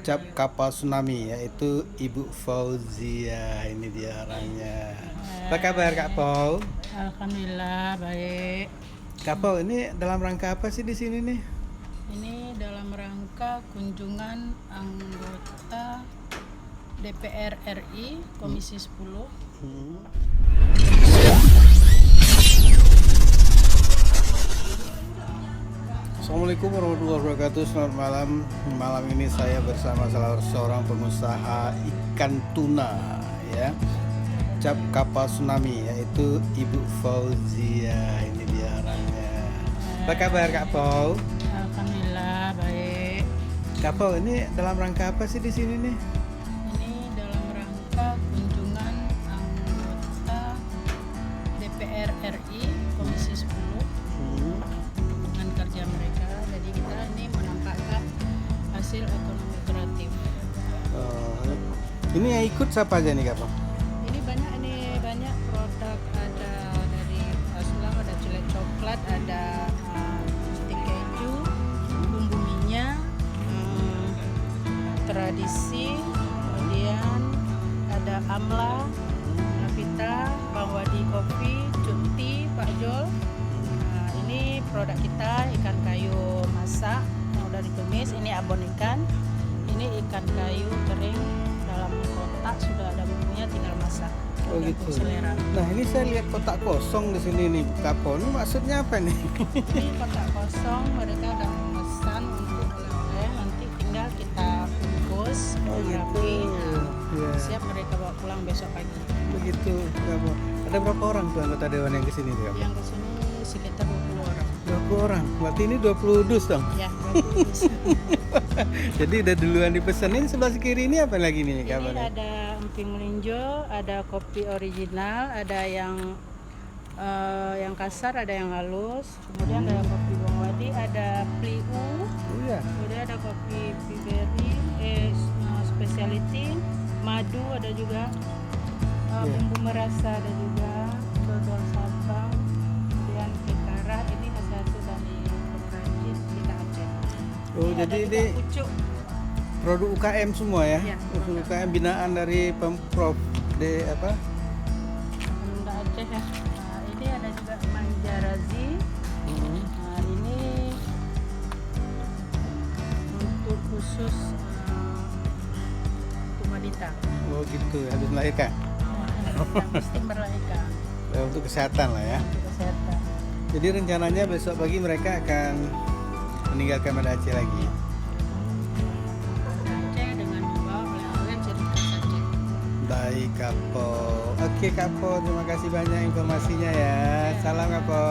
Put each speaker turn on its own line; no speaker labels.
cap kapal tsunami, yaitu Ibu Fauzia. Ini dia orangnya. Apa kabar Kak Paul?
Alhamdulillah baik.
Kak Paul, ini dalam rangka apa sih di sini nih?
Ini dalam rangka kunjungan anggota DPR RI Komisi 10.
Assalamualaikum warahmatullahi wabarakatuh. Selamat malam. Malam ini saya bersama salah seorang pengusaha ikan tuna, ya, cap kapal tsunami, yaitu Ibu Fauzia. Ini dia orangnya. Apa kabar Kak Paul?
Alhamdulillah baik.
Kak Paul, ini dalam rangka apa sih di sini nih?
Ini dalam rangka kunjungan anggota DPR RI Komisi 10 dengan kerja mereka. Jadi kita ini menampakkan hasil ekonomi kreatif.
Ini yang ikut siapa aja nih Kak Paul?
Ini banyak produk, ada dari Aslam, ada celek coklat, ada stik keju, bumbu minyak, tradisi, kemudian ada Amla, Navita, Bang Wadi Kopi, Cuti, Pak Jol. Ini produk kita, ikan kayu masak yang udah ditumis. Ini abon ikan, ini ikan kayu kering dalam kotak, sudah ada bumbunya, tinggal masak.
Oh
Udah
gitu.
selera.
Nah, ini saya lihat kotak kosong di sini nih Kak Paul. Ini maksudnya apa nih?
Ini kotak kosong, mereka udah memesan untuk oleh-oleh, nanti tinggal kita bungkus
Oh gitu.
rapi.
Ya.
Siap mereka bawa pulang besok pagi.
Begitu Kak Paul. Ada berapa orang tuh anggota dewan yang kesini Kak Paul?
Yang kesini sekitar 20 orang.
20 orang. Berarti ini 20 dus dong.
Ya, bagus.
Jadi udah duluan dipesenin. Sebelah kiri ini apa lagi nih Kak
Ini
Paul?
ada emping melinjo, ada kopi original, ada yang kasar, ada yang halus, kemudian ada yang kopi Bang Wadi, ada pliu,
Oh iya.
kemudian ada kopi Piberi, speciality, madu ada juga, bumbu merasa ada juga, dodol sabang, kemudian kekara. Ini hasil dari pengrajin kita Aceh.
Oh
Ada
jadi
juga
ini
pucuk.
produk UKM semua ya?
Iya,
Produk UKM binaan dari Pemprov apa?
Bunda Aceh ya. Nah, ini ada juga manjarazi. Nah, ini untuk khusus untuk wanita
Oh gitu, habis melahirkan.
yang mesti melahirkan
Untuk kesehatan lah ya.
untuk kesehatan.
Jadi rencananya besok pagi mereka akan meninggalkan Banda Aceh lagi.
Aceh dengan membawa oleh-oleh ciri khas Aceh.
Baik Kapo. Oke Kapo, terima kasih banyak informasinya ya. Salam Kapo.